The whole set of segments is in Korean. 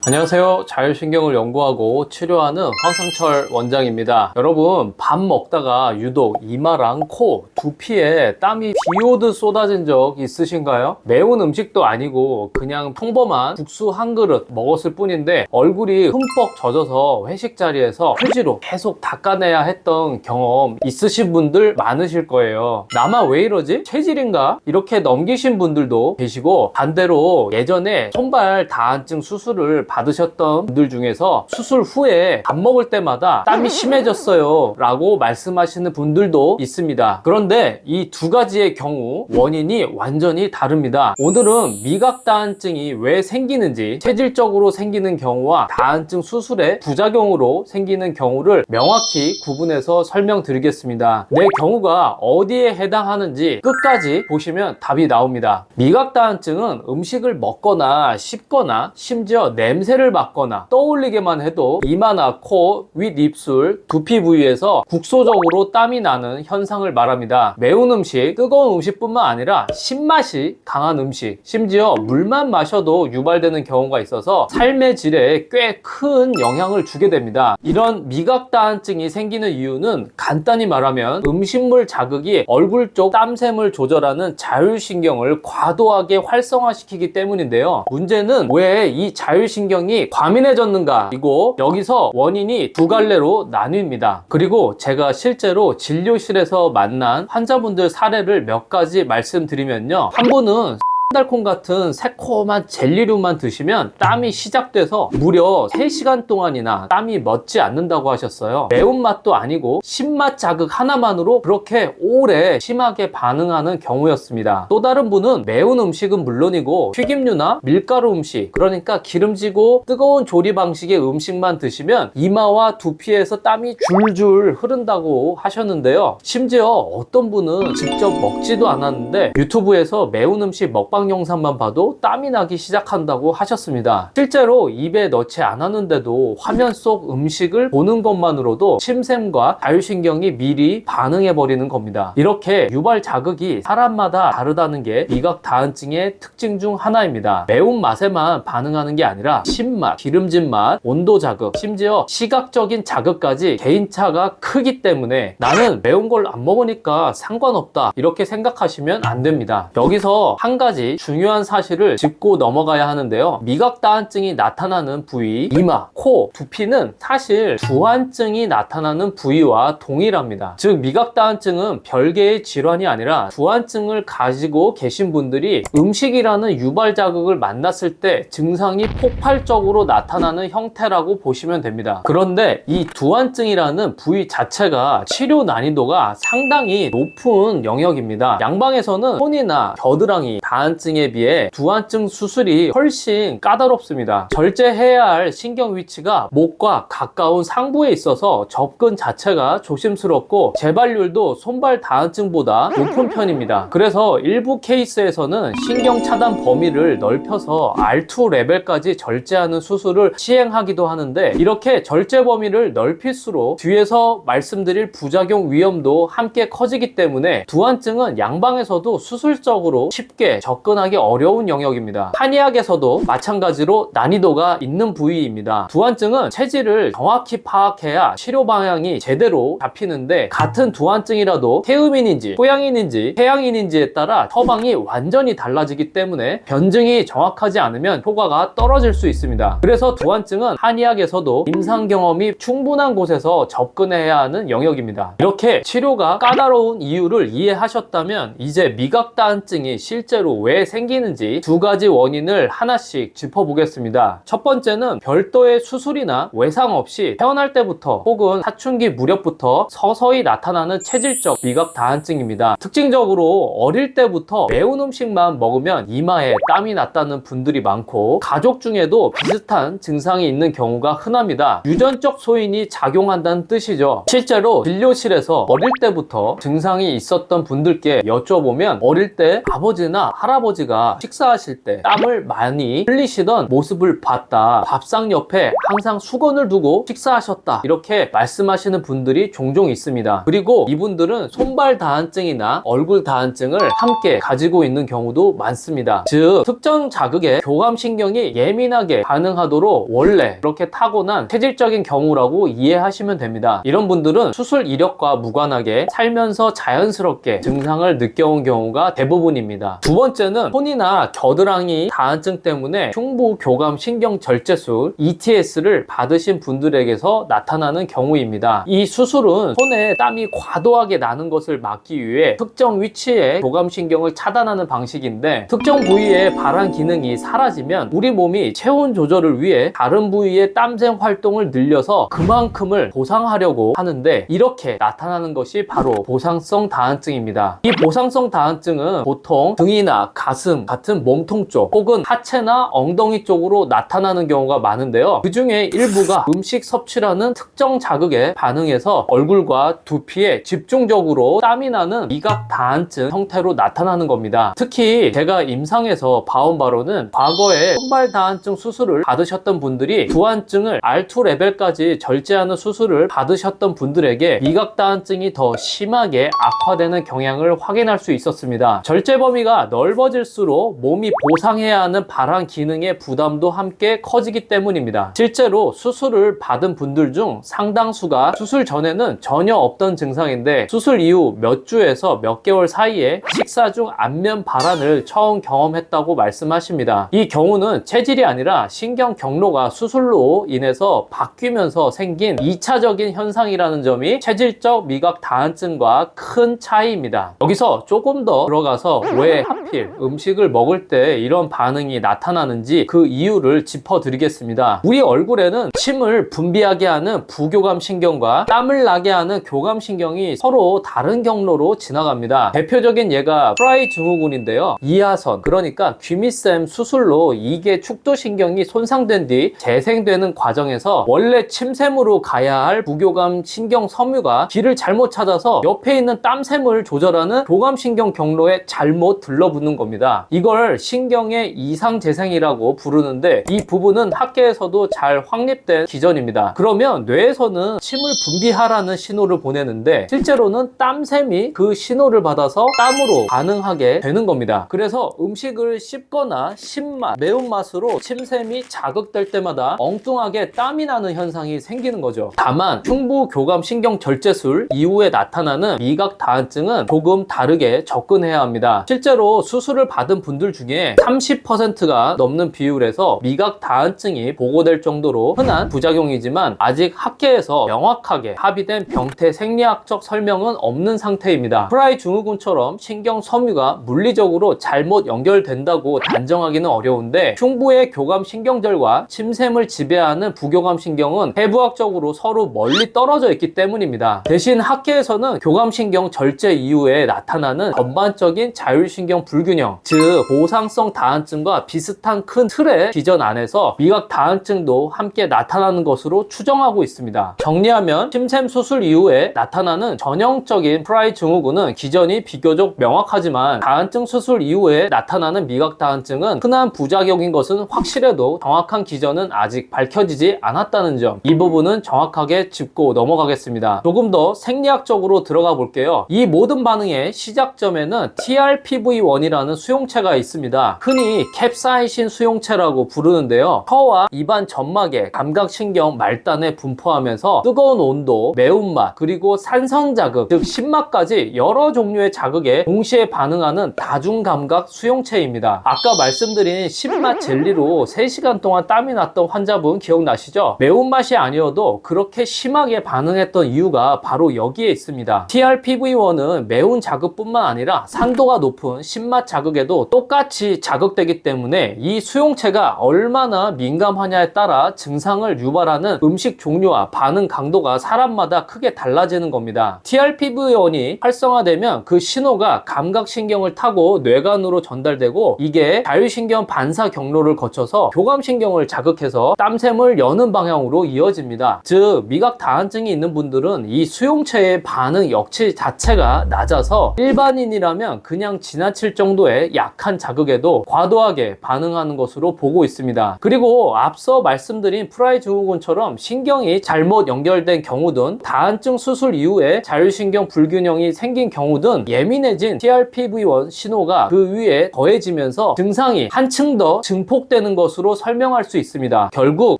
안녕하세요. 자율신경을 연구하고 치료하는 황상철 원장입니다. 여러분, 밥 먹다가 유독 이마랑 코, 두피에 땀이 비오듯 쏟아진 적 있으신가요? 매운 음식도 아니고 그냥 평범한 국수 한 그릇 먹었을 뿐인데 얼굴이 흠뻑 젖어서 회식 자리에서 휴지로 계속 닦아내야 했던 경험 있으신 분들 많으실 거예요. 나만 왜 이러지? 체질인가? 이렇게 넘기신 분들도 계시고, 반대로 예전에 손발 다한증 수술을 받으셨던 분들 중에서 수술 후에 밥 먹을 때마다 땀이 심해졌어요 라고 말씀하시는 분들도 있습니다. 그런데 이 두 가지의 경우 원인이 완전히 다릅니다. 오늘은 미각 다한증이 왜 생기는지, 체질적으로 생기는 경우와 다한증 수술의 부작용으로 생기는 경우를 명확히 구분해서 설명드리겠습니다. 내 경우가 어디에 해당하는지 끝까지 보시면 답이 나옵니다. 미각 다한증은 음식을 먹거나 씹거나 심지어 냄새를 맡거나 떠올리게만 해도 이마나 코, 윗입술, 두피 부위에서 국소적으로 땀이 나는 현상을 말합니다. 매운 음식, 뜨거운 음식뿐만 아니라 신맛이 강한 음식, 심지어 물만 마셔도 유발되는 경우가 있어서 삶의 질에 꽤 큰 영향을 주게 됩니다. 이런 미각 다한증이 생기는 이유는 간단히 말하면 음식물 자극이 얼굴 쪽 땀샘을 조절하는 자율신경을 과도하게 활성화시키기 때문인데요. 문제는 왜 이 자율신경이 과민해졌는가? 이고 여기서 원인이 두 갈래로 나뉩니다. 그리고 제가 실제로 진료실에서 만난 환자분들 사례를 몇 가지 말씀드리면요. 한 분은 달콤 같은 새콤한 젤리류만 드시면 땀이 시작돼서 무려 3시간 동안이나 땀이 멎지 않는다고 하셨어요. 매운맛도 아니고 신맛 자극 하나만으로 그렇게 오래 심하게 반응하는 경우였습니다. 또 다른 분은 매운 음식은 물론이고 튀김류나 밀가루 음식, 그러니까 기름지고 뜨거운 조리 방식의 음식만 드시면 이마와 두피에서 땀이 줄줄 흐른다고 하셨는데요. 심지어 어떤 분은 직접 먹지도 않았는데 유튜브에서 매운 음식 먹방 영상만 봐도 땀이 나기 시작한다고 하셨습니다. 실제로 입에 넣지 않았는데도 화면 속 음식을 보는 것만으로도 침샘과 자율신경이 미리 반응해버리는 겁니다. 이렇게 유발 자극이 사람마다 다르다는 게 미각 다한증의 특징 중 하나입니다. 매운맛에만 반응하는 게 아니라 신맛, 기름진 맛, 온도 자극, 심지어 시각적인 자극까지 개인차가 크기 때문에 나는 매운 걸 안 먹으니까 상관없다, 이렇게 생각하시면 안 됩니다. 여기서 한 가지 중요한 사실을 짚고 넘어가야 하는데요. 미각 다한증이 나타나는 부위, 이마, 코, 두피는 사실 두한증이 나타나는 부위와 동일합니다. 즉 미각 다한증은 별개의 질환이 아니라 두한증을 가지고 계신 분들이 음식이라는 유발 자극을 만났을 때 증상이 폭발적으로 나타나는 형태라고 보시면 됩니다. 그런데 이 두한증이라는 부위 자체가 치료 난이도가 상당히 높은 영역입니다. 양방에서는 손이나 겨드랑이, 다한증에 비해 두한증 수술이 훨씬 까다롭습니다. 절제해야 할 신경 위치가 목과 가까운 상부에 있어서 접근 자체가 조심스럽고 재발률도 손발 다한증보다 높은 편입니다. 그래서 일부 케이스에서는 신경 차단 범위를 넓혀서 R2 레벨까지 절제하는 수술을 시행하기도 하는데, 이렇게 절제 범위를 넓힐수록 뒤에서 말씀드릴 부작용 위험도 함께 커지기 때문에 두한증은 양방에서도 수술적으로 쉽게 접근하기 어려운 영역입니다. 한의학에서도 마찬가지로 난이도가 있는 부위입니다. 두한증은 체질을 정확히 파악해야 치료 방향이 제대로 잡히는데, 같은 두한증이라도 태음인인지 토양인인지 태양인인지에 따라 처방이 완전히 달라지기 때문에 변증이 정확하지 않으면 효과가 떨어질 수 있습니다. 그래서 두한증은 한의학에서도 임상 경험이 충분한 곳에서 접근해야 하는 영역입니다. 이렇게 치료가 까다로운 이유를 이해하셨다면 이제 미각 다한증이 실제로 왜 생기는지 두 가지 원인을 하나씩 짚어보겠습니다. 첫 번째는 별도의 수술이나 외상 없이 태어날 때부터 혹은 사춘기 무렵부터 서서히 나타나는 체질적 미각 다한증입니다. 특징적으로 어릴 때부터 매운 음식만 먹으면 이마에 땀이 났다는 분들이 많고, 가족 중에도 비슷한 증상이 있는 경우가 흔합니다. 유전적 소인이 작용한다는 뜻이죠. 실제로 진료실에서 어릴 때부터 증상이 있었던 분들께 여쭤보면 어릴 때 아버지나 할아버지 할아버지가 식사하실 때 땀을 많이 흘리시던 모습을 봤다. 밥상 옆에 항상 수건을 두고 식사하셨다. 이렇게 말씀하시는 분들이 종종 있습니다. 그리고 이분들은 손발 다한증이나 얼굴 다한증을 함께 가지고 있는 경우도 많습니다. 즉 특정 자극에 교감신경이 예민하게 반응하도록 원래 그렇게 타고난 체질적인 경우라고 이해하시면 됩니다. 이런 분들은 수술 이력과 무관하게 살면서 자연스럽게 증상을 느껴온 경우가 대부분입니다. 두 번째는 손이나 겨드랑이 다한증 때문에 흉부 교감 신경 절제술 ETS를 받으신 분들에게서 나타나는 경우입니다. 이 수술은 손에 땀이 과도하게 나는 것을 막기 위해 특정 위치에 교감신경을 차단하는 방식인데, 특정 부위의 발한 기능이 사라지면 우리 몸이 체온 조절을 위해 다른 부위의 땀샘 활동을 늘려서 그만큼을 보상하려고 하는데, 이렇게 나타나는 것이 바로 보상성 다한증입니다. 이 보상성 다한증은 보통 등이나 가슴 같은 몸통 쪽 혹은 하체나 엉덩이 쪽으로 나타나는 경우가 많은데요. 그 중에 일부가 음식 섭취라는 특정 자극에 반응해서 얼굴과 두피에 집중적으로 땀이 나는 미각 다한증 형태로 나타나는 겁니다. 특히 제가 임상에서 봐온 바로는 과거에 손발 다한증 수술을 받으셨던 분들이 두한증을 R2 레벨까지 절제하는 수술을 받으셨던 분들에게 미각 다한증이 더 심하게 악화되는 경향을 확인할 수 있었습니다. 절제 범위가 넓어질수록 몸이 보상해야 하는 발한 기능의 부담도 함께 커지기 때문입니다. 실제로 수술을 받은 분들 중 상당수가 수술 전에는 전혀 없던 증상인데 수술 이후 몇 주에서 몇 개월 사이에 식사 중 안면 발한을 처음 경험했다고 말씀하십니다. 이 경우는 체질이 아니라 신경 경로가 수술로 인해서 바뀌면서 생긴 2차적인 현상이라는 점이 체질적 미각 다한증과 큰 차이입니다. 여기서 조금 더 들어가서 왜 하필 음식을 먹을 때 이런 반응이 나타나는지 그 이유를 짚어드리겠습니다. 우리 얼굴에는 침을 분비하게 하는 부교감 신경과 땀을 나게 하는 교감 신경이 서로 다른 경로로 지나갑니다. 대표적인 예가 프라이 증후군인데요. 이하선, 그러니까 귀밑샘 수술로 이계 축도신경이 손상된 뒤 재생되는 과정에서 원래 침샘으로 가야 할 부교감 신경 섬유가 길을 잘못 찾아서 옆에 있는 땀샘을 조절하는 교감신경 경로에 잘못 들러붙는 겁니다. 이걸 신경의 이상재생이라고 부르는데, 이 부분은 학계에서도 잘 확립된 기전입니다. 그러면 뇌에서는 침을 분비하라는 신호를 보내는데 실제로는 땀샘이 그 신호를 받아서 땀으로 반응하게 되는 겁니다. 그래서 음식을 씹거나 신맛, 매운맛으로 침샘이 자극될 때마다 엉뚱하게 땀이 나는 현상이 생기는 거죠. 다만 흉부 교감 신경 절제술 이후에 나타나는 미각 다한증은 조금 다르게 접근해야 합니다. 실제로 수술을 받은 분들 중에 30%가 넘는 비율에서 미각 다한증이 보고될 정도로 흔한 부작용이지만 아직 학계에서 명확하게 합의된 병태 생리학적 설명은 없는 상태입니다. 프라이 증후군처럼 신경 섬유가 물리적으로 잘못 연결된다고 단정하기는 어려운데, 흉부의 교감 신경절과 침샘을 지배하는 부교감 신경은 해부학적으로 서로 멀리 떨어져 있기 때문입니다. 대신 학계에서는 교감 신경 절제 이후에 나타나는 전반적인 자율신경 불균형, 즉 보상성 다한증과 비슷한 큰 틀의 기전 안에서 미각 다한증도 함께 나타나는 것으로 추정하고 있습니다. 정리하면 침샘 수술 이후에 나타나는 전형적인 프라이 증후군은 기전이 비교적 명확하지만 다한증 수술 이후에 나타나는 미각 다한증은 흔한 부작용인 것은 확실해도 정확한 기전은 아직 밝혀지지 않았다는 점, 이 부분은 정확하게 짚고 넘어가겠습니다. 조금 더 생리학적으로 들어가 볼게요. 이 모든 반응의 시작점에는 TRPV1이라는 수용체가 있습니다. 흔히 캡사이신 수용체라고 부르는데요. 혀와 입안 점막의 감각신경 말단에 분포하면서 뜨거운 온도, 매운맛, 그리고 산성 자극, 즉 신맛까지 여러 종류의 자극에 동시에 반응하는 다중감각 수용체입니다. 아까 말씀드린 신맛 젤리로 3시간 동안 땀이 났던 환자분 기억나시죠? 매운맛이 아니어도 그렇게 심하게 반응했던 이유가 바로 여기에 있습니다. TRPV1은 매운 자극뿐만 아니라 산도가 높은 신맛 자극에도 똑같이 자극되기 때문에 이 수용체가 얼마나 민감하냐에 따라 증상을 유발하는 음식 종류와 반응 강도가 사람마다 크게 달라지는 겁니다. TRPV1이 활성화되면 그 신호가 감각신경을 타고 뇌간으로 전달되고, 이게 자율신경 반사 경로를 거쳐서 교감신경을 자극해서 땀샘을 여는 방향으로 이어집니다. 즉 미각 다한증이 있는 분들은 이 수용체의 반응 역치 자체가 낮아서 일반인이라면 그냥 지나칠 정도의 정도의 약한 자극에도 과도하게 반응하는 것으로 보고 있습니다. 그리고 앞서 말씀드린 프라이 증후군처럼 신경이 잘못 연결된 경우든 다한증 수술 이후에 자율신경 불균형이 생긴 경우든 예민해진 TRPV1 신호가 그 위에 더해지면서 증상이 한층 더 증폭되는 것으로 설명할 수 있습니다. 결국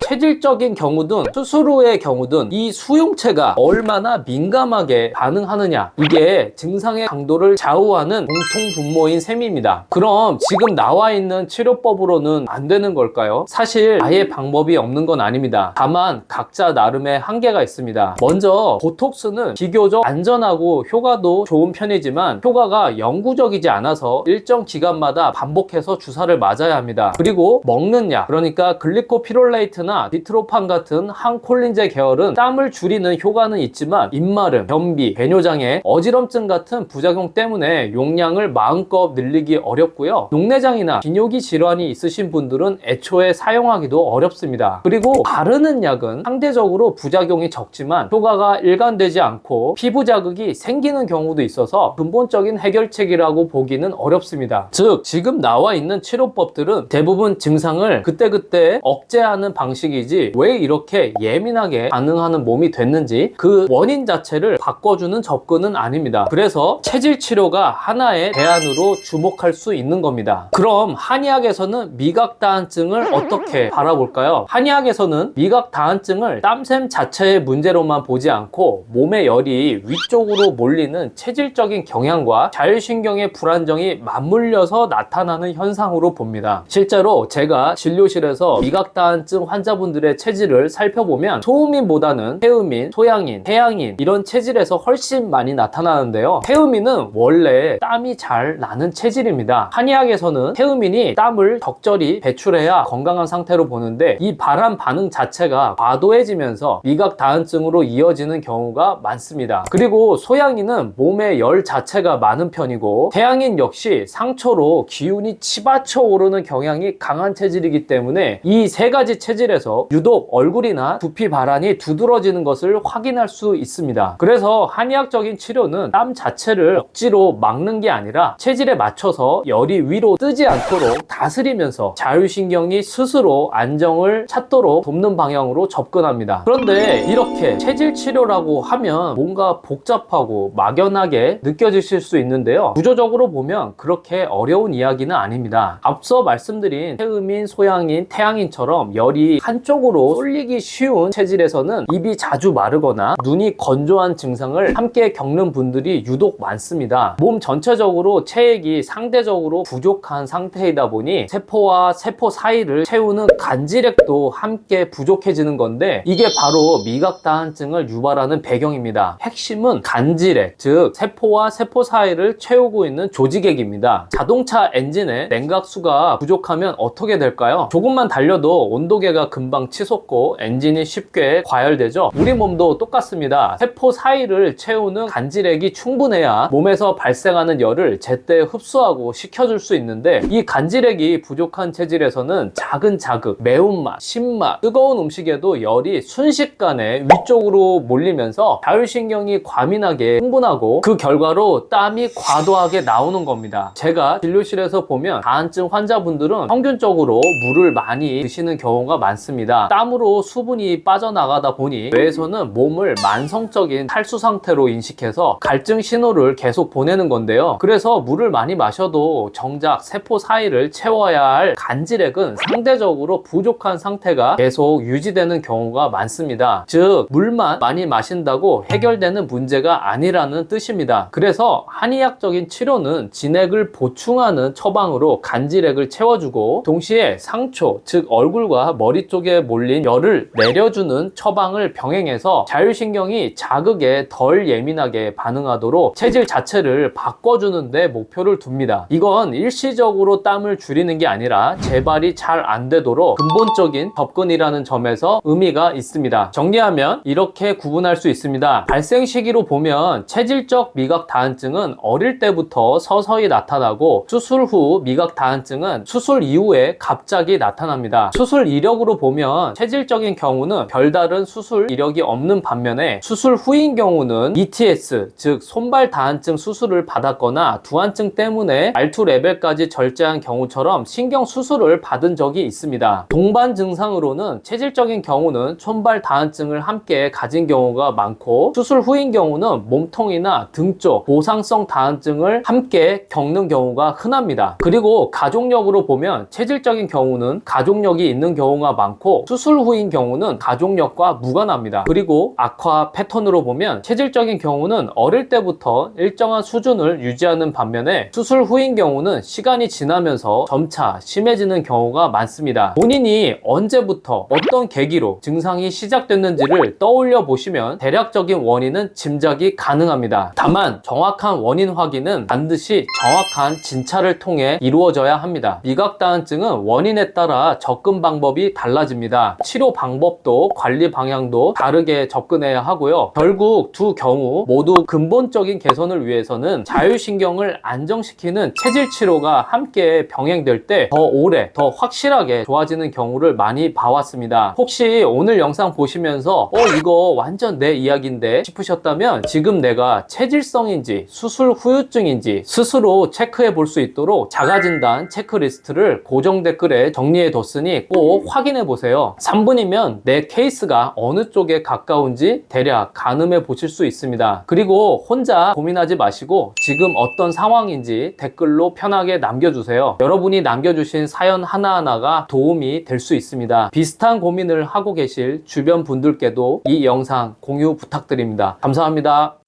체질적인 경우든 수술 후의 경우든 이 수용체가 얼마나 민감하게 반응하느냐, 이게 증상의 강도를 좌우하는 공통분모인 셈입니다. 그럼 지금 나와 있는 치료법으로는 안 되는 걸까요? 사실 아예 방법이 없는 건 아닙니다. 다만 각자 나름의 한계가 있습니다. 먼저 보톡스는 비교적 안전하고 효과도 좋은 편이지만 효과가 영구적이지 않아서 일정 기간마다 반복해서 주사를 맞아야 합니다. 그리고 먹는 약, 그러니까 글리코피롤레이트나 디트로판 같은 항콜린제 계열은 땀을 줄이는 효과는 있지만 입마름, 변비, 배뇨장애, 어지럼증 같은 부작용 때문에 용량을 마음껏 늘리기 어렵고요. 녹내장이나 비뇨기 질환이 있으신 분들은 애초에 사용하기도 어렵습니다. 그리고 바르는 약은 상대적으로 부작용이 적지만 효과가 일관되지 않고 피부 자극이 생기는 경우도 있어서 근본적인 해결책이라고 보기는 어렵습니다. 즉 지금 나와 있는 치료법들은 대부분 증상을 그때그때 억제하는 방식이지 왜 이렇게 예민하게 반응하는 몸이 됐는지 그 원인 자체를 바꿔주는 접근은 아닙니다. 그래서 체질 치료가 하나의 대안으로 주목할 수 있는 겁니다. 그럼 한의학에서는 미각 다한증을 어떻게 바라볼까요? 한의학에서는 미각 다한증을 땀샘 자체의 문제로만 보지 않고 몸의 열이 위쪽으로 몰리는 체질적인 경향과 자율신경의 불안정이 맞물려서 나타나는 현상으로 봅니다. 실제로 제가 진료실에서 미각 다한증 환자분들의 체질을 살펴보면 소음인보다는 해음인, 소양인, 태양인 이런 체질에서 훨씬 많이 나타나는데요. 해음인은 원래 땀이 잘 나는 체질입니다. 한의학에서는 해음인이 땀을 적절히 배출해야 건강한 상태로 보는데 이 발한 반응 자체가 과도해지면서 미각 다한증으로 이어지는 경우가 많습니다. 그리고 소양인은 몸의 열 자체가 많은 편이고 태양인 역시 상초로 기운이 치받쳐 오르는 경향이 강한 체질이기 때문에 이 세 가지 체질에서 유독 얼굴이나 두피 발한이 두드러지는 것을 확인할 수 있습니다. 그래서 한의학적인 치료는 땀 자체를 억지로 막는 게 아니라 체질에 맞춰서 열이 위로 뜨지 않도록 다스리면서 자율신경이 스스로 안정을 찾도록 돕는 방향으로 접근합니다. 그런데 이렇게 체질 치료라고 하면 뭔가 복잡하고 막연하게 느껴지실 수 있는데요. 구조적으로 보면 그렇게 어려운 이야기는 아닙니다. 앞서 말씀드린 해음인, 소양인, 태양인처럼 열이 한쪽으로 쏠리기 쉬운 체질에서는 입이 자주 마르거나 눈이 건조한 증상을 함께 겪는 분들이 유독 많습니다. 몸 전체적으로 체액이 상대적으로 부족한 상태이다 보니 세포와 세포 사이를 채우는 간질액도 함께 부족해지는 건데 이게 바로 미각 다한증을 유발하는 배경입니다. 핵심은 간질액, 즉 세포와 세포 사이를 채우고 있는 조직액입니다. 자동차 엔진에 냉각수가 부족하면 어떻게 될까요? 조금만 달려도 온도계가 금방 치솟고 엔진이 쉽게 과열되죠. 우리 몸도 똑같습니다. 세포 사이를 채우는 간질액이 충분해야 몸에서 발생하는 열을 제때 흡수하고 식혀줄 수 있는데 이 간질액이 부족한 체질에서는 작은 자극, 매운맛, 신맛, 뜨거운 음식에도 열이 순식간에 위쪽으로 몰리면서 자율신경이 과민하게 흥분하고 그 결과로 땀이 과도하게 나오는 겁니다. 제가 진료실에서 보면 다한증 환자분들은 평균적으로 물을 많이 드시는 경우가 많습니다. 땀으로 수분이 빠져나가다 보니 뇌에서는 몸을 만성적인 탈수 상태로 인식해서 갈증 신호를 계속 보내는 건데요. 그래서 물을 많이 마셔도 정작 세포 사이를 채워야 할 간질액은 상대적으로 부족한 상태가 계속 유지되는 경우가 많습니다. 즉 물만 많이 마신다고 해결되는 문제가 아니라는 뜻입니다. 그래서 한의학적인 치료는 진액을 보충하는 처방으로 간질액을 채워주고 동시에 상초, 즉 얼굴과 머리 쪽에 몰린 열을 내려주는 처방을 병행해서 자율신경이 자극에 덜 예민하게 반응하도록 체질 자체를 바꿔주는 데 목표를 둡니다. 이건 일시적으로 땀을 줄이는 게 아니라 재발이 잘 안 되도록 근본적인 접근이라는 점에서 의미가 있습니다. 정리하면 이렇게 구분할 수 있습니다. 발생 시기로 보면 체질적 미각 다한증은 어릴 때부터 서서히 나타나고 수술 후 미각 다한증은 수술 이후에 갑자기 나타납니다. 수술 이력으로 보면 체질적인 경우는 별다른 수술 이력이 없는 반면에 수술 후인 경우는 ETS, 즉 손발 다한증 수술을 받았거나 두한증 때문에 때문에 R2 레벨까지 절제한 경우처럼 신경 수술을 받은 적이 있습니다. 동반 증상으로는 체질적인 경우는 촌발 다한증을 함께 가진 경우가 많고, 수술 후인 경우는 몸통이나 등 쪽 보상성 다한증을 함께 겪는 경우가 흔합니다. 그리고 가족력으로 보면 체질적인 경우는 가족력이 있는 경우가 많고, 수술 후인 경우는 가족력과 무관합니다. 그리고 악화 패턴으로 보면 체질적인 경우는 어릴 때부터 일정한 수준을 유지하는 반면에, 수술 후인 경우는 시간이 지나면서 점차 심해지는 경우가 많습니다. 본인이 언제부터 어떤 계기로 증상이 시작됐는지를 떠올려 보시면 대략적인 원인은 짐작이 가능합니다. 다만 정확한 원인 확인은 반드시 정확한 진찰을 통해 이루어져야 합니다. 미각다한증은 원인에 따라 접근 방법이 달라집니다. 치료 방법도 관리 방향도 다르게 접근해야 하고요. 결국 두 경우 모두 근본적인 개선을 위해서는 자율신경을 안정시키는 체질 치료가 함께 병행될 때 더 오래, 더 확실하게 좋아지는 경우를 많이 봐왔습니다. 혹시 오늘 영상 보시면서 이거 완전 내 이야기인데 싶으셨다면, 지금 내가 체질성인지 수술 후유증인지 스스로 체크해 볼 수 있도록 자가진단 체크리스트를 고정 댓글에 정리해 뒀으니 꼭 확인해 보세요. 3분이면 내 케이스가 어느 쪽에 가까운지 대략 가늠해 보실 수 있습니다. 그리고 혼자 고민하지 마시고 지금 어떤 상황인지 댓글로 편하게 남겨주세요. 여러분이 남겨주신 사연 하나하나가 도움이 될 수 있습니다. 비슷한 고민을 하고 계실 주변 분들께도 이 영상 공유 부탁드립니다. 감사합니다.